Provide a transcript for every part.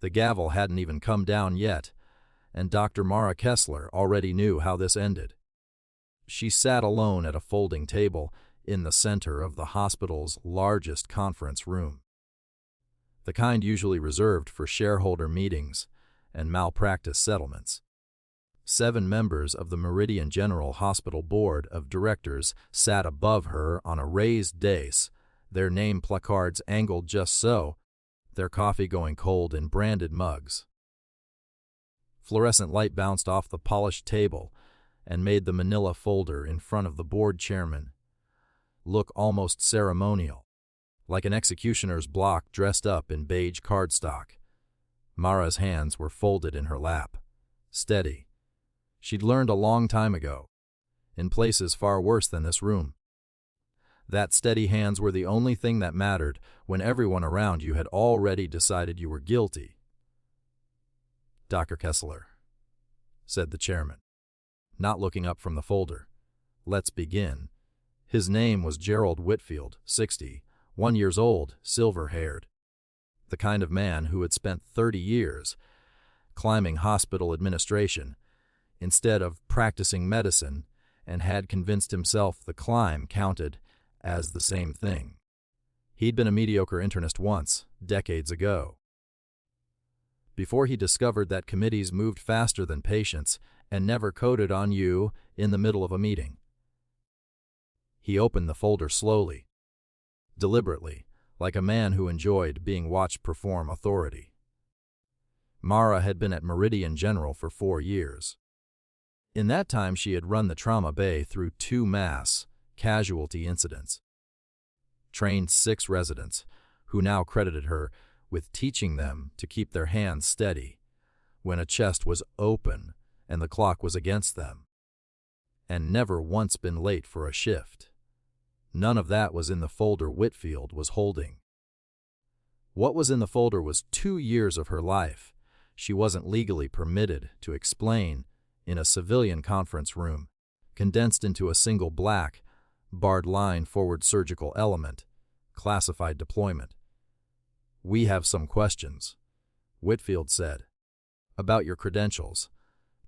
The gavel hadn't even come down yet, and Dr. Mara Kessler already knew how this ended. She sat alone at a folding table in the center of the hospital's largest conference room, the kind usually reserved for shareholder meetings and malpractice settlements. 7 members of the Meridian General Hospital Board of Directors sat above her on a raised dais, their name placards angled just so, their coffee going cold in branded mugs. Fluorescent light bounced off the polished table and made the manila folder in front of the board chairman look almost ceremonial, like an executioner's block dressed up in beige cardstock. Mara's hands were folded in her lap, steady. She'd learned a long time ago, in places far worse than this room, that steady hands were the only thing that mattered when everyone around you had already decided you were guilty. "Dr. Kessler," said the chairman, not looking up from the folder. "Let's begin." His name was Gerald Whitfield, 61 years old, silver-haired. The kind of man who had spent 30 years climbing hospital administration instead of practicing medicine and had convinced himself the climb counted as the same thing. He'd been a mediocre internist once, decades ago, before he discovered that committees moved faster than patients and never coded on you in the middle of a meeting. He opened the folder slowly, deliberately, like a man who enjoyed being watched perform authority. Mara had been at Meridian General for 4 years. In that time, she had run the trauma bay through 2 mass casualty incidents, trained 6 residents, who now credited her with teaching them to keep their hands steady when a chest was open and the clock was against them, and never once been late for a shift. None of that was in the folder Whitfield was holding. What was in the folder was 2 years of her life she wasn't legally permitted to explain in a civilian conference room, condensed into a single black, barred line forward surgical element, classified deployment. "We have some questions," Whitfield said, "about your credentials."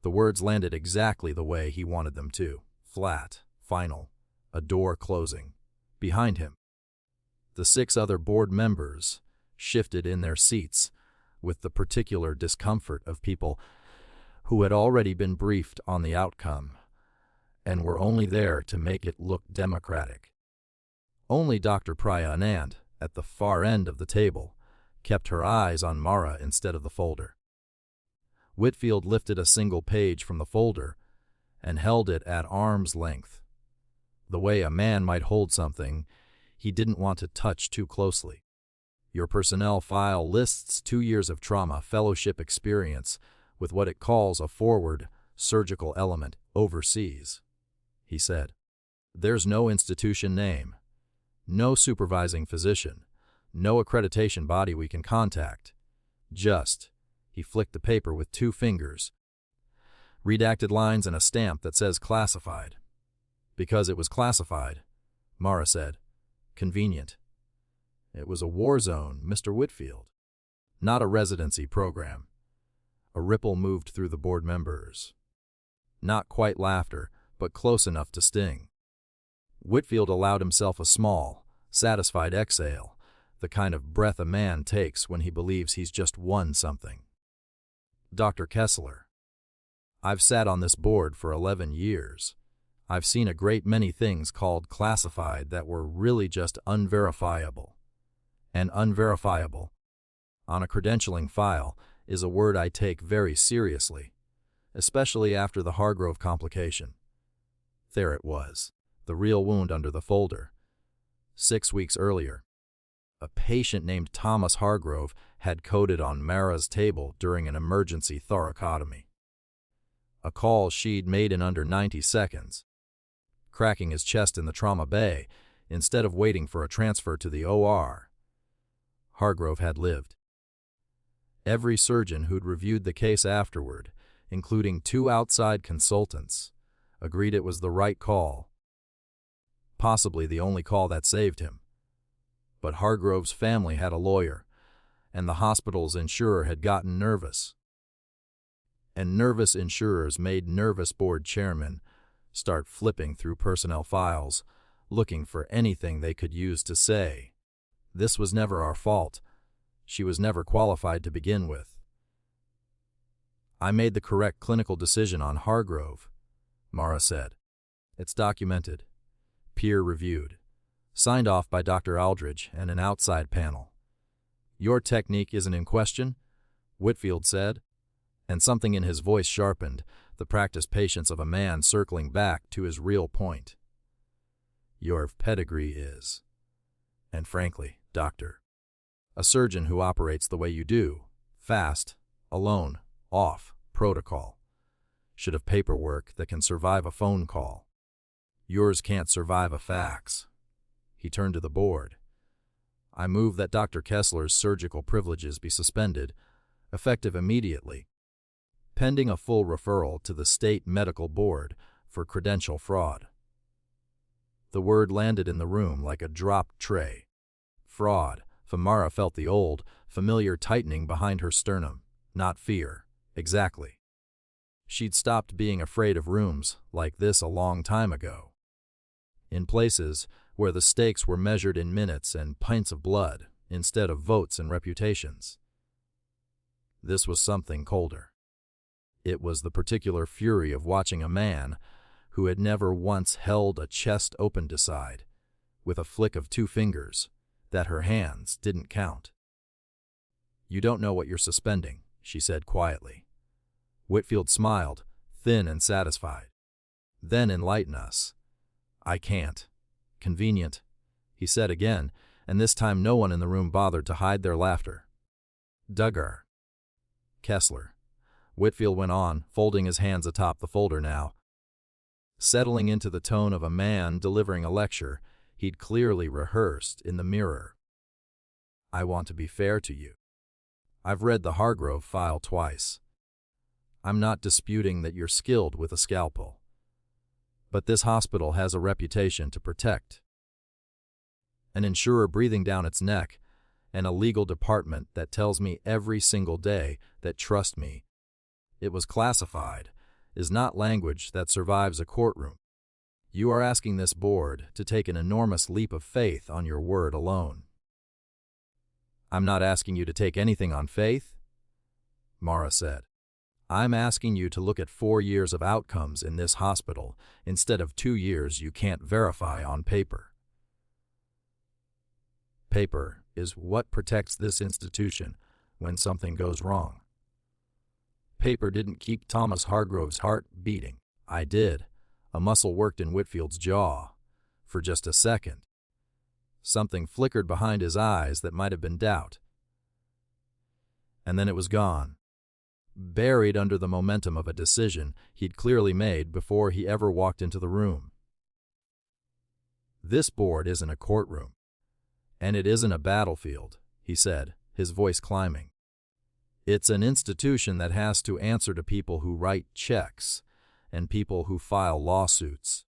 The words landed exactly the way he wanted them to, flat, final, a door closing. Behind him, the 6 other board members shifted in their seats with the particular discomfort of people who had already been briefed on the outcome and were only there to make it look democratic. Only Dr. Priya Anand, at the far end of the table, kept her eyes on Mara instead of the folder. Whitfield lifted a single page from the folder and held it at arm's length, the way a man might hold something he didn't want to touch too closely. "Your personnel file lists 2 years of trauma fellowship experience with what it calls a forward surgical element overseas," he said. "There's no institution name, no supervising physician, no accreditation body we can contact. Just," he flicked the paper with 2 fingers, "redacted lines and a stamp that says classified." "Because it was classified," Mara said. "Convenient. It was a war zone, Mr. Whitfield, not a residency program." A ripple moved through the board members. Not quite laughter, but close enough to sting. Whitfield allowed himself a small, satisfied exhale, the kind of breath a man takes when he believes he's just won something. "Dr. Kessler, I've sat on this board for 11 years. I've seen a great many things called classified that were really just unverifiable. And unverifiable, on a credentialing file, is a word I take very seriously, especially after the Hargrove complication." There it was, the real wound under the folder. 6 weeks earlier, a patient named Thomas Hargrove had coded on Mara's table during an emergency thoracotomy. A call she'd made in under 90 seconds, cracking his chest in the trauma bay instead of waiting for a transfer to the OR. Hargrove had lived. Every surgeon who'd reviewed the case afterward, including 2 outside consultants, agreed it was the right call, possibly the only call that saved him. But Hargrove's family had a lawyer, and the hospital's insurer had gotten nervous. And nervous insurers made nervous board chairmen start flipping through personnel files, looking for anything they could use to say, "This was never our fault. She was never qualified to begin with." "I made the correct clinical decision on Hargrove," Mara said. "It's documented, peer-reviewed, signed off by Dr. Aldridge and an outside panel." "Your technique isn't in question," Whitfield said, and something in his voice sharpened, the practiced patience of a man circling back to his real point. "Your pedigree is. And frankly, doctor, a surgeon who operates the way you do, fast, alone, off, protocol, should have paperwork that can survive a phone call. Yours can't survive a fax." He turned to the board. "I move that Dr. Kessler's surgical privileges be suspended, effective immediately, pending a full referral to the State Medical Board for credential fraud." The word landed in the room like a dropped tray. Fraud. Mara felt the old, familiar tightening behind her sternum. Not fear. Exactly. She'd stopped being afraid of rooms like this a long time ago. In places where the stakes were measured in minutes and pints of blood instead of votes and reputations. This was something colder. It was the particular fury of watching a man who had never once held a chest open decide, with a flick of 2 fingers, that her hands didn't count. "You don't know what you're suspending," she said quietly. Whitfield smiled, thin and satisfied. "Then enlighten us." "I can't." "Convenient," he said again, and this time no one in the room bothered to hide their laughter. "Duggar." "Kessler," Whitfield went on, folding his hands atop the folder now. Settling into the tone of a man delivering a lecture he'd clearly rehearsed in the mirror. "I want to be fair to you. I've read the Hargrove file twice. I'm not disputing that you're skilled with a scalpel. But this hospital has a reputation to protect. An insurer breathing down its neck, and a legal department that tells me every single day that, trust me, it was classified, is not language that survives a courtroom. You are asking this board to take an enormous leap of faith on your word alone." "I'm not asking you to take anything on faith," Mara said. "I'm asking you to look at 4 years of outcomes in this hospital instead of 2 years you can't verify on paper. Paper is what protects this institution when something goes wrong. Paper didn't keep Thomas Hargrove's heart beating. I did." A muscle worked in Whitfield's jaw. For just a second. Something flickered behind his eyes that might have been doubt. And then it was gone, buried under the momentum of a decision he'd clearly made before he ever walked into the room. "This board isn't a courtroom, and it isn't a battlefield," he said, his voice climbing. "It's an institution that has to answer to people who write checks and people who file lawsuits.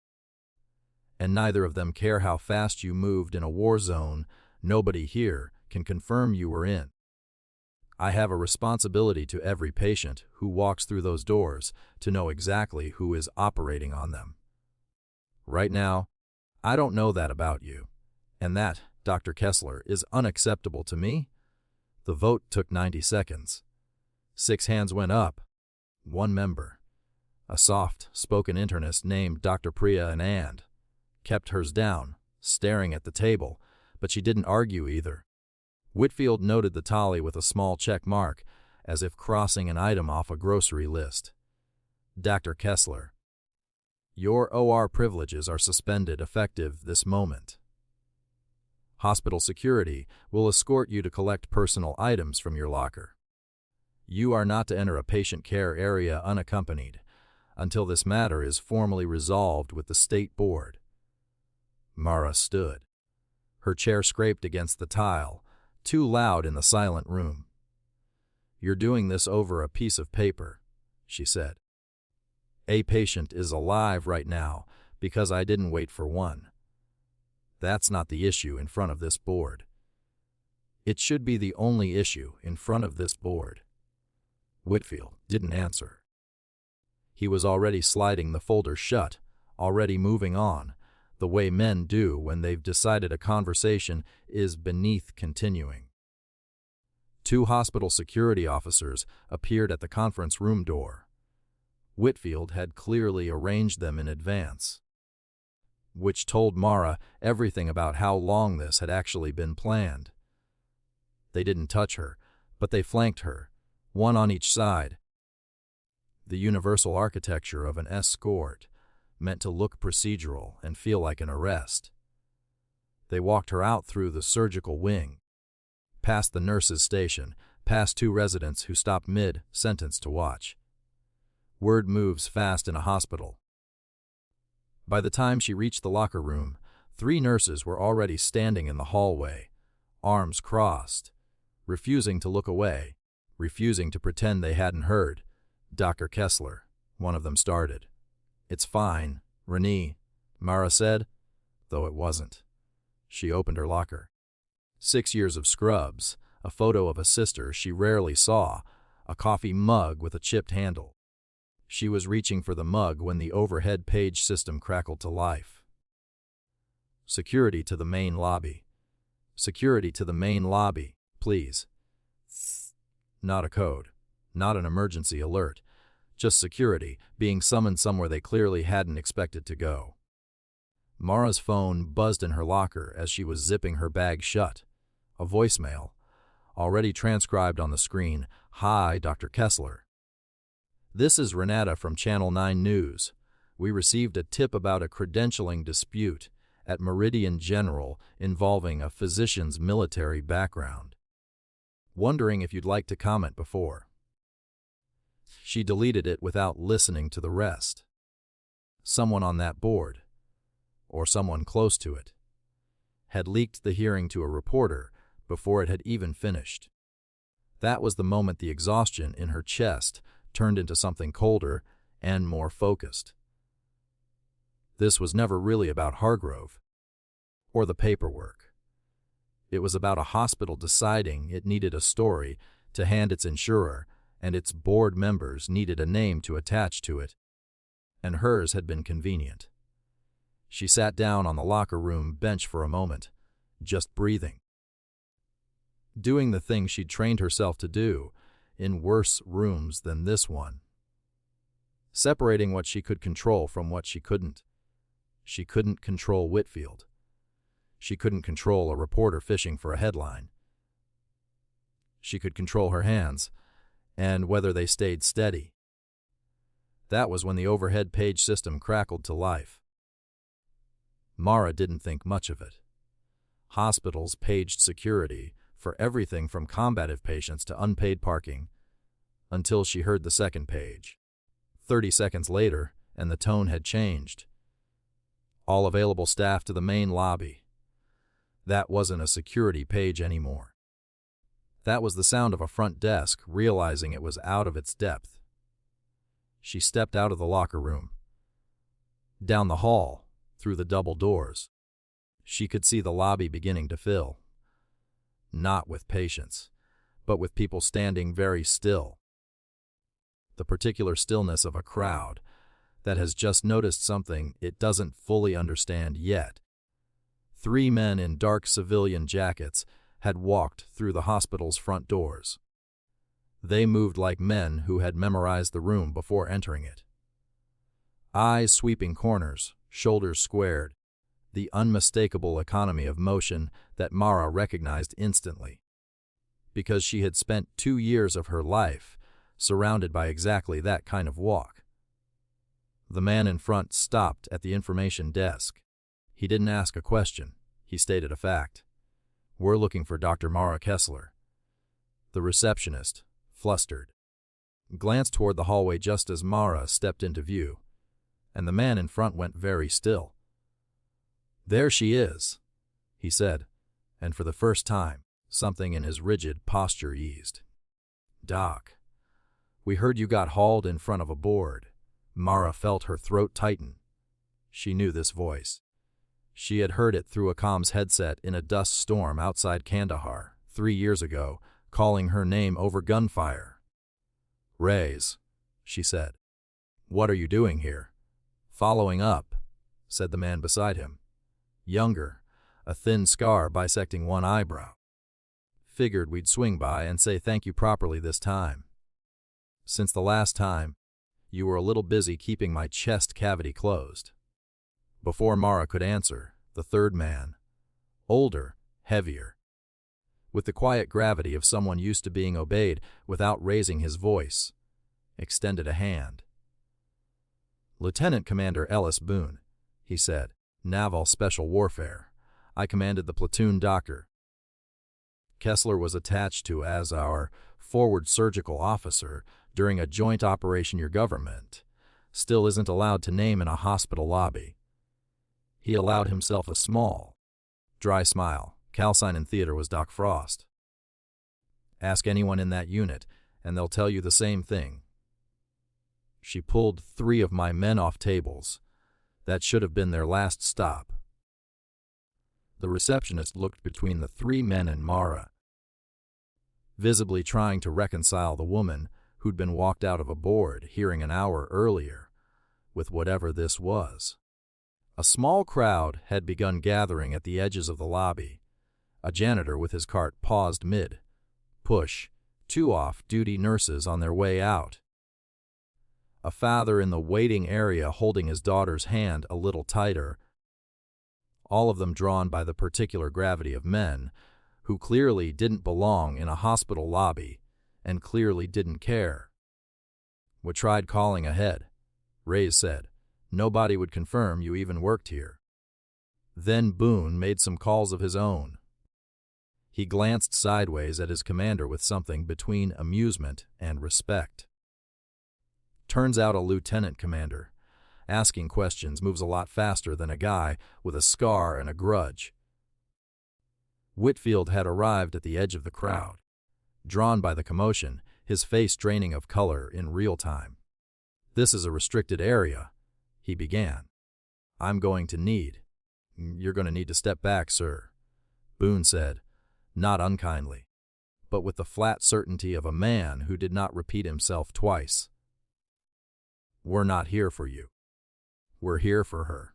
And neither of them care how fast you moved in a war zone nobody here can confirm you were in. I have a responsibility to every patient who walks through those doors to know exactly who is operating on them. Right now, I don't know that about you, and that, Dr. Kessler, is unacceptable to me." The vote took 90 seconds. 6 hands went up. 1 member, a soft-spoken internist named Dr. Priya Anand, kept hers down, staring at the table, but she didn't argue either. Whitfield noted the tally with a small check mark, as if crossing an item off a grocery list. "Dr. Kessler, your OR privileges are suspended effective this moment. Hospital security will escort you to collect personal items from your locker. You are not to enter a patient care area unaccompanied until this matter is formally resolved with the state board." Mara stood. Her chair scraped against the tile, too loud in the silent room. "You're doing this over a piece of paper," she said. "A patient is alive right now because I didn't wait for one. That's not the issue in front of this board. It should be the only issue in front of this board. Whitfield didn't answer. He was already sliding the folder shut, already moving on, the way men do when they've decided a conversation is beneath continuing. 2 hospital security officers appeared at the conference room door. Whitfield had clearly arranged them in advance, which told Mara everything about how long this had actually been planned. They didn't touch her, but they flanked her, one on each side. The universal architecture of an escort, meant to look procedural and feel like an arrest. They walked her out through the surgical wing, past the nurse's station, past 2 residents who stopped mid-sentence to watch. Word moves fast in a hospital. By the time she reached the locker room, 3 nurses were already standing in the hallway, arms crossed, refusing to look away, refusing to pretend they hadn't heard. Dr. Kessler, one of them started. "It's fine, Renee," Mara said, though it wasn't. She opened her locker. 6 years of scrubs, a photo of a sister she rarely saw, a coffee mug with a chipped handle. She was reaching for the mug when the overhead page system crackled to life. "Security to the main lobby. Security to the main lobby, please." Not a code, not an emergency alert, just security being summoned somewhere they clearly hadn't expected to go. Mara's phone buzzed in her locker as she was zipping her bag shut. A voicemail, already transcribed on the screen. "Hi, Dr. Kessler. This is Renata from Channel 9 News. We received a tip about a credentialing dispute at Meridian General involving a physician's military background. Wondering if you'd like to comment before." She deleted it without listening to the rest. Someone on that board, or someone close to it, had leaked the hearing to a reporter before it had even finished. That was the moment the exhaustion in her chest turned into something colder and more focused. This was never really about Hargrove or the paperwork. It was about a hospital deciding it needed a story to hand its insurer, and its board members needed a name to attach to it, and hers had been convenient. She sat down on the locker room bench for a moment, just breathing, doing the thing she'd trained herself to do in worse rooms than this one, separating what she could control from what she couldn't. She couldn't control Whitfield. She couldn't control a reporter fishing for a headline. She could control her hands, and whether they stayed steady. That was when the overhead page system crackled to life. Mara didn't think much of it. Hospitals paged security for everything from combative patients to unpaid parking, until she heard the second page. 30 seconds later, and the tone had changed. "All available staff to the main lobby." That wasn't a security page anymore. That was the sound of a front desk realizing it was out of its depth. She stepped out of the locker room. Down the hall, through the double doors. She could see the lobby beginning to fill. Not with patients, but with people standing very still. The particular stillness of a crowd that has just noticed something it doesn't fully understand yet. 3 men in dark civilian jackets had walked through the hospital's front doors. They moved like men who had memorized the room before entering it. Eyes sweeping corners, shoulders squared, the unmistakable economy of motion that Mara recognized instantly, because she had spent 2 years of her life surrounded by exactly that kind of walk. The man in front stopped at the information desk. He didn't ask a question, he stated a fact. "We're looking for Dr. Mara Kessler." The receptionist, flustered, glanced toward the hallway just as Mara stepped into view, and the man in front went very still. "There she is," he said, and for the first time, something in his rigid posture eased. "Doc, we heard you got hauled in front of a board." Mara felt her throat tighten. She knew this voice. She had heard it through a comms headset in a dust storm outside Kandahar 3 years ago, calling her name over gunfire. "Rays," she said. "What are you doing here?" "Following up," said the man beside him. Younger, a thin scar bisecting one eyebrow. "Figured we'd swing by and say thank you properly this time. Since the last time, you were a little busy keeping my chest cavity closed." Before Mara could answer, the third man, older, heavier, with the quiet gravity of someone used to being obeyed without raising his voice, extended a hand. "Lieutenant Commander Ellis Boone," he said, "Naval Special Warfare. I commanded the platoon doctor. Kessler was attached to as our forward surgical officer during a joint operation your government still isn't allowed to name in a hospital lobby." He allowed himself a small, dry smile. Calcine in theater was Doc Frost. "Ask anyone in that unit, and they'll tell you the same thing. She pulled 3 of my men off tables. That should have been their last stop." The receptionist looked between the 3 men and Mara, visibly trying to reconcile the woman who'd been walked out of a board hearing an hour earlier with whatever this was. A small crowd had begun gathering at the edges of the lobby. A janitor with his cart paused mid-push, 2 off-duty nurses on their way out. A father in the waiting area holding his daughter's hand a little tighter, all of them drawn by the particular gravity of men who clearly didn't belong in a hospital lobby and clearly didn't care. "We tried calling ahead," Rays said. "Nobody would confirm you even worked here." Then Boone made some calls of his own. He glanced sideways at his commander with something between amusement and respect. Turns out a lieutenant commander asking questions moves a lot faster than a guy with a scar and a grudge. Whitfield had arrived at the edge of the crowd, drawn by the commotion, his face draining of color in real time. "This is a restricted area," he began. You're going to need to step back, sir," Boone said, not unkindly, but with the flat certainty of a man who did not repeat himself twice. "We're not here for you. We're here for her."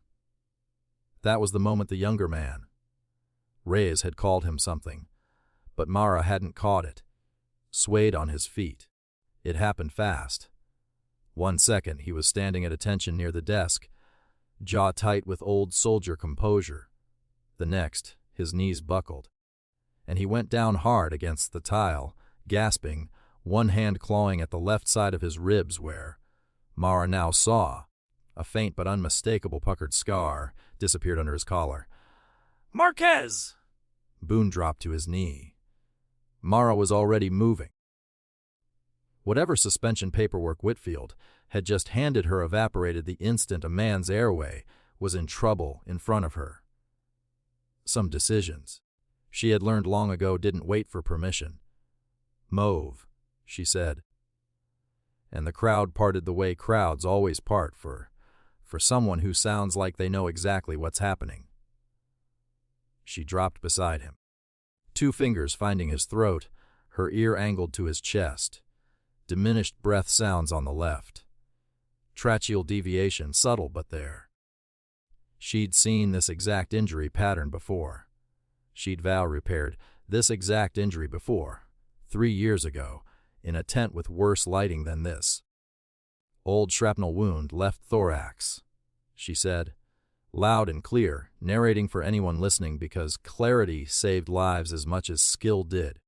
That was the moment the younger man, Reyes, had called him something, but Mara hadn't caught it, swayed on his feet. It happened fast. 1 second he was standing at attention near the desk, jaw tight with old soldier composure. The next, his knees buckled, and he went down hard against the tile, gasping, one hand clawing at the left side of his ribs where, Mara now saw, a faint but unmistakable puckered scar disappeared under his collar. "Marquez!" Boone dropped to his knee. Mara was already moving. Whatever suspension paperwork Whitfield had just handed her evaporated the instant a man's airway was in trouble in front of her. Some decisions she had learned long ago didn't wait for permission. "Mauve," she said. And the crowd parted the way crowds always part for someone who sounds like they know exactly what's happening. She dropped beside him, 2 fingers finding his throat, her ear angled to his chest. Diminished breath sounds on the left. Tracheal deviation, subtle but there. She'd seen this exact injury pattern before. She'd repaired this exact injury before, 3 years ago, in a tent with worse lighting than this. "Old shrapnel wound, left thorax," she said, loud and clear, narrating for anyone listening because clarity saved lives as much as skill did.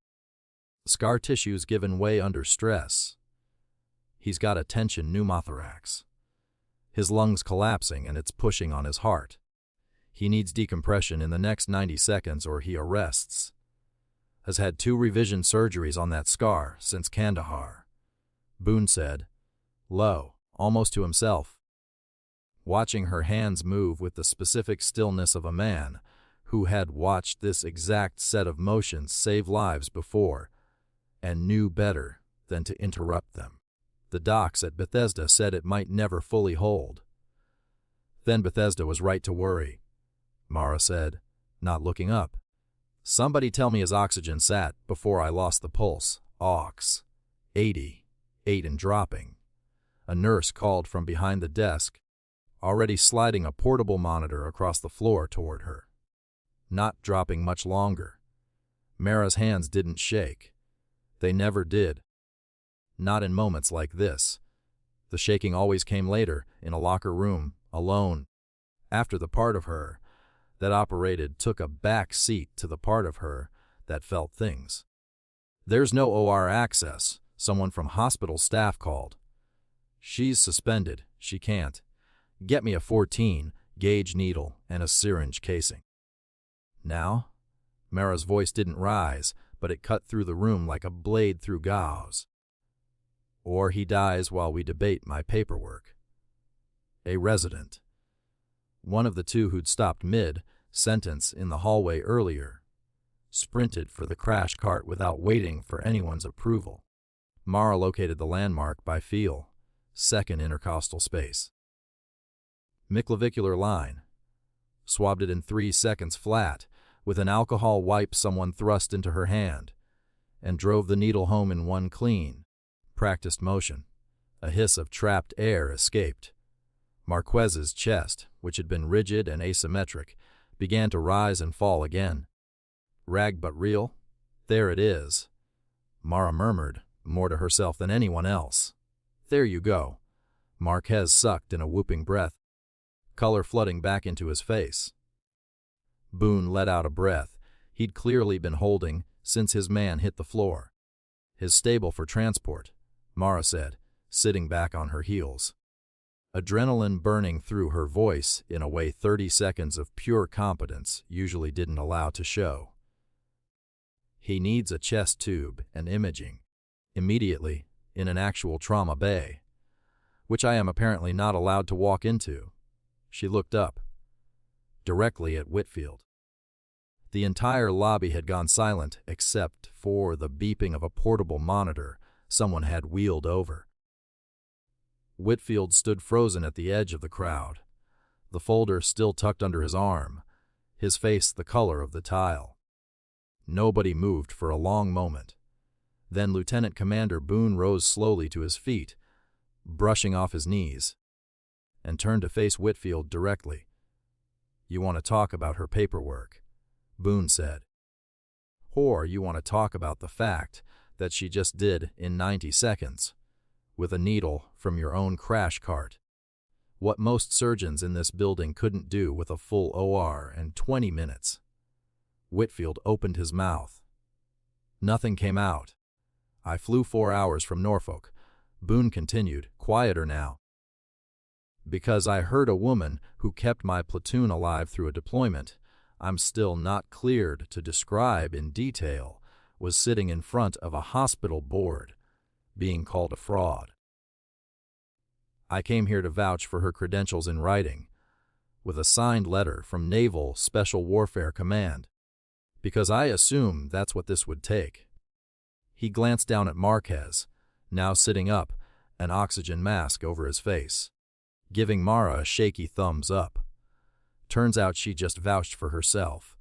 Scar tissue's given way under stress. He's got a tension pneumothorax. His lungs collapsing and it's pushing on his heart. He needs decompression in the next 90 seconds or he arrests. Has had 2 revision surgeries on that scar since Kandahar," Boone said, low, almost to himself, watching her hands move with the specific stillness of a man who had watched this exact set of motions save lives before and knew better than to interrupt them. "The docs at Bethesda said it might never fully hold." "Then Bethesda was right to worry," Mara said, not looking up. Somebody tell me his oxygen sat before I lost the pulse. Aux. 80. 8 and dropping. A nurse called from behind the desk, already sliding a portable monitor across the floor toward her. Not dropping much longer. Mara's hands didn't shake. They never did. Not in moments like this. The shaking always came later, in a locker room, alone, after the part of her that operated took a back seat to the part of her that felt things. There's no OR access, someone from hospital staff called. She's suspended, she can't. Get me a 14-gauge needle and a syringe casing. Now? Mara's voice didn't rise, but it cut through the room like a blade through gauze. Or he dies while we debate my paperwork. A resident. One of the two who'd stopped mid-sentence in the hallway earlier, sprinted for the crash cart without waiting for anyone's approval. Mara located the landmark by feel, second intercostal space. Midclavicular line. Swabbed it in 3 seconds flat, with an alcohol wipe someone thrust into her hand, and drove the needle home in one clean, practiced motion. A hiss of trapped air escaped. Marquez's chest, which had been rigid and asymmetric, began to rise and fall again. Rag but real? There it is. Mara murmured, more to herself than anyone else. There you go. Marquez sucked in a whooping breath, color flooding back into his face. Boone let out a breath he'd clearly been holding since his man hit the floor. His stable for transport, Mara said, sitting back on her heels. Adrenaline burning through her voice in a way 30 seconds of pure competence usually didn't allow to show. He needs a chest tube and imaging. Immediately, in an actual trauma bay, which I am apparently not allowed to walk into. She looked up, directly at Whitfield. The entire lobby had gone silent except for the beeping of a portable monitor someone had wheeled over. Whitfield stood frozen at the edge of the crowd, the folder still tucked under his arm, his face the color of the tile. Nobody moved for a long moment. Then Lieutenant Commander Boone rose slowly to his feet, brushing off his knees, and turned to face Whitfield directly. You want to talk about her paperwork, Boone said. Or you want to talk about the fact that she just did in 90 seconds, with a needle from your own crash cart. What most surgeons in this building couldn't do with a full OR in 20 minutes. Whitfield opened his mouth. Nothing came out. I flew 4 hours from Norfolk, Boone continued, quieter now. Because I heard a woman who kept my platoon alive through a deployment I'm still not cleared to describe in detail, was sitting in front of a hospital board, being called a fraud. I came here to vouch for her credentials in writing, with a signed letter from Naval Special Warfare Command, because I assume that's what this would take. He glanced down at Marquez, now sitting up, an oxygen mask over his face, giving Mara a shaky thumbs up. Turns out she just vouched for herself.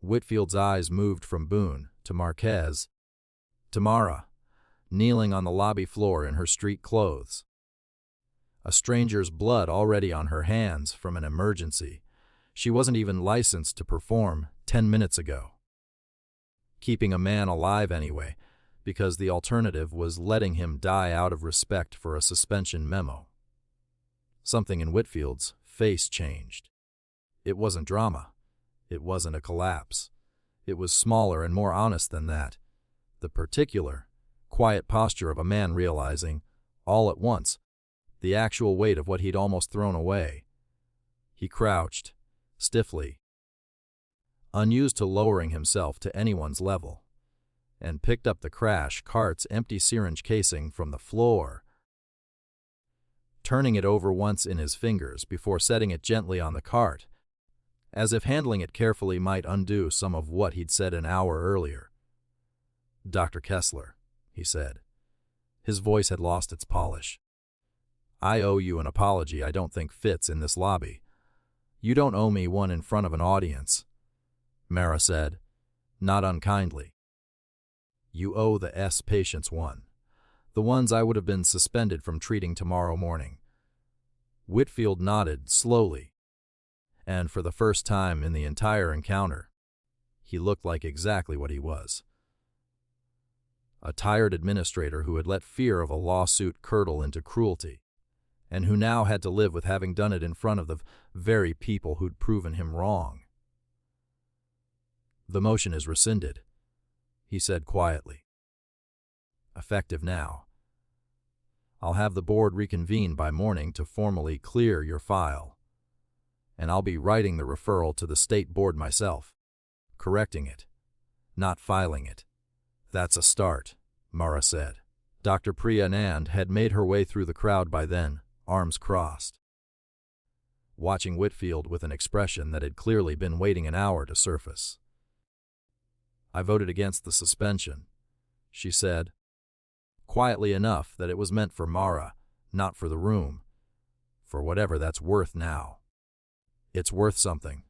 Whitfield's eyes moved from Boone to Marquez, to Mara, kneeling on the lobby floor in her street clothes. A stranger's blood already on her hands from an emergency. She wasn't even licensed to perform 10 minutes ago. Keeping a man alive anyway, because the alternative was letting him die out of respect for a suspension memo. Something in Whitfield's face changed. It wasn't drama. It wasn't a collapse. It was smaller and more honest than that. The particular, quiet posture of a man realizing, all at once, the actual weight of what he'd almost thrown away. He crouched, stiffly, unused to lowering himself to anyone's level, and picked up the crash cart's empty syringe casing from the floor, turning it over once in his fingers before setting it gently on the cart, as if handling it carefully might undo some of what he'd said an hour earlier. Dr. Kessler, he said. His voice had lost its polish. I owe you an apology I don't think fits in this lobby. You don't owe me one in front of an audience, Mara said, not unkindly. "You owe the S patients one. The ones I would have been suspended from treating tomorrow morning." Whitfield nodded slowly, and for the first time in the entire encounter, he looked like exactly what he was. A tired administrator who had let fear of a lawsuit curdle into cruelty, and who now had to live with having done it in front of the very people who'd proven him wrong. "The motion is rescinded," he said quietly. "Effective now. I'll have the board reconvene by morning to formally clear your file, and I'll be writing the referral to the state board myself, correcting it, not filing it." "That's a start," Mara said. Dr. Priya Nand had made her way through the crowd by then, arms crossed, watching Whitfield with an expression that had clearly been waiting an hour to surface. "I voted against the suspension," she said, quietly enough that it was meant for Mara, not for the room, for whatever that's worth now. "It's worth something,"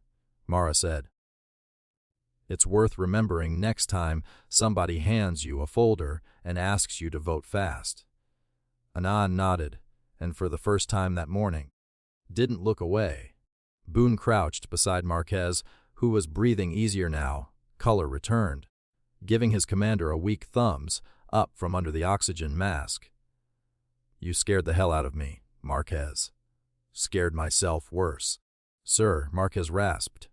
Mara said. "It's worth remembering next time somebody hands you a folder and asks you to vote fast." Anand nodded, and for the first time that morning, didn't look away. Boone crouched beside Marquez, who was breathing easier now. Color returned, giving his commander a weak thumbs up from under the oxygen mask. "You scared the hell out of me, Marquez." "Scared myself worse." "Sir," Marquez rasped.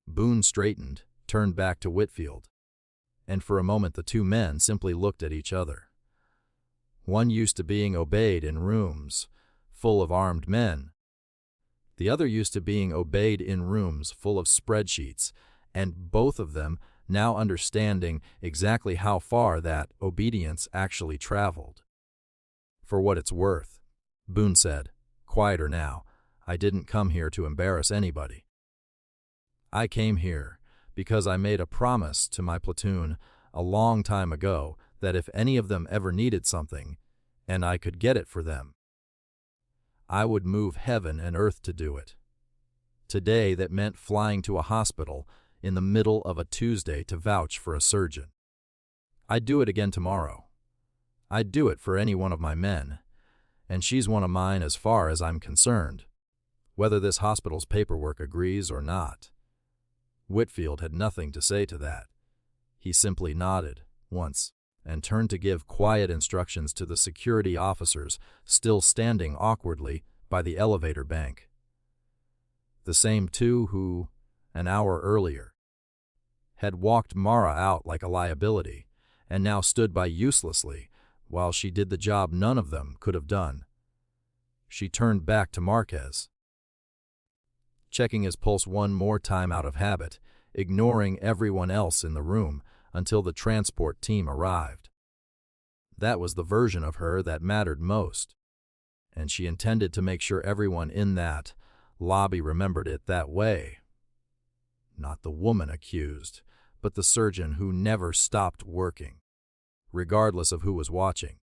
Boone straightened, turned back to Whitfield, and for a moment the two men simply looked at each other. One used to being obeyed in rooms full of armed men. The other used to being obeyed in rooms full of spreadsheets, and both of them now understanding exactly how far that obedience actually traveled. "For what it's worth," Boone said, quieter now, "I didn't come here to embarrass anybody. I came here because I made a promise to my platoon a long time ago that if any of them ever needed something, and I could get it for them, I would move heaven and earth to do it. Today that meant flying to a hospital in the middle of a Tuesday to vouch for a surgeon. I'd do it again tomorrow. I'd do it for any one of my men, and she's one of mine as far as I'm concerned, whether this hospital's paperwork agrees or not." Whitfield had nothing to say to that. He simply nodded once and turned to give quiet instructions to the security officers still standing awkwardly by the elevator bank. The same two who, an hour earlier, had walked Mara out like a liability and now stood by uselessly while she did the job none of them could have done. She turned back to Marquez, checking his pulse one more time out of habit, ignoring everyone else in the room until the transport team arrived. That was the version of her that mattered most, and she intended to make sure everyone in that lobby remembered it that way. Not the woman accused, but the surgeon who never stopped working, regardless of who was watching.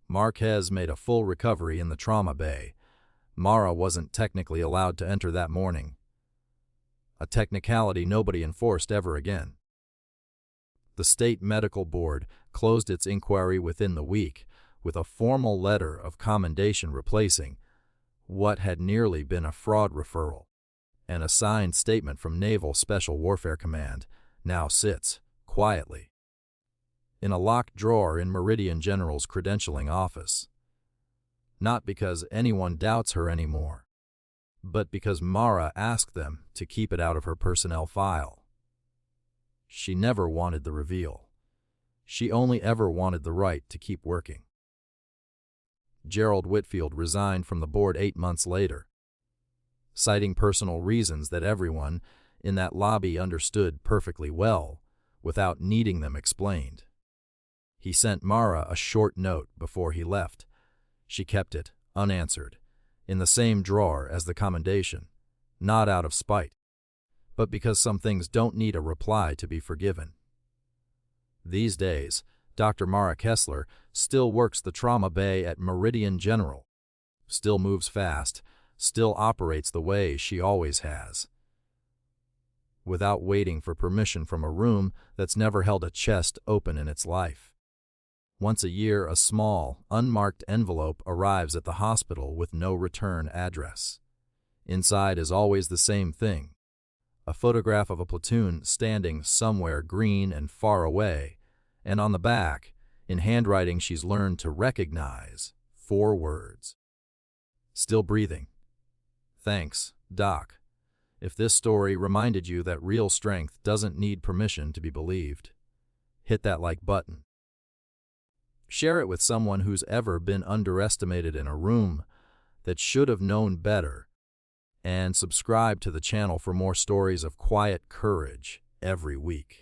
Marquez made a full recovery in the trauma bay. Mara wasn't technically allowed to enter that morning, a technicality nobody enforced ever again. The state medical board closed its inquiry within the week with a formal letter of commendation replacing what had nearly been a fraud referral. An assigned statement from Naval Special Warfare Command now sits, quietly, in a locked drawer in Meridian General's credentialing office. Not because anyone doubts her anymore, but because Mara asked them to keep it out of her personnel file. She never wanted the reveal. She only ever wanted the right to keep working. Gerald Whitfield resigned from the board 8 months later, citing personal reasons that everyone in that lobby understood perfectly well without needing them explained. He sent Mara a short note before he left. She kept it, unanswered, in the same drawer as the commendation, not out of spite, but because some things don't need a reply to be forgiven. These days, Dr. Mara Kessler still works the trauma bay at Meridian General, still moves fast, still operates the way she always has. without waiting for permission from a room that's never held a chest open in its life. Once a year, a small, unmarked envelope arrives at the hospital with no return address. Inside is always the same thing: a photograph of a platoon standing somewhere green and far away, and on the back, in handwriting she's learned to recognize, 4 words. Still breathing. Thanks, Doc. If this story reminded you that real strength doesn't need permission to be believed, hit that like button. Share it with someone who's ever been underestimated in a room that should have known better, and subscribe to the channel for more stories of quiet courage every week.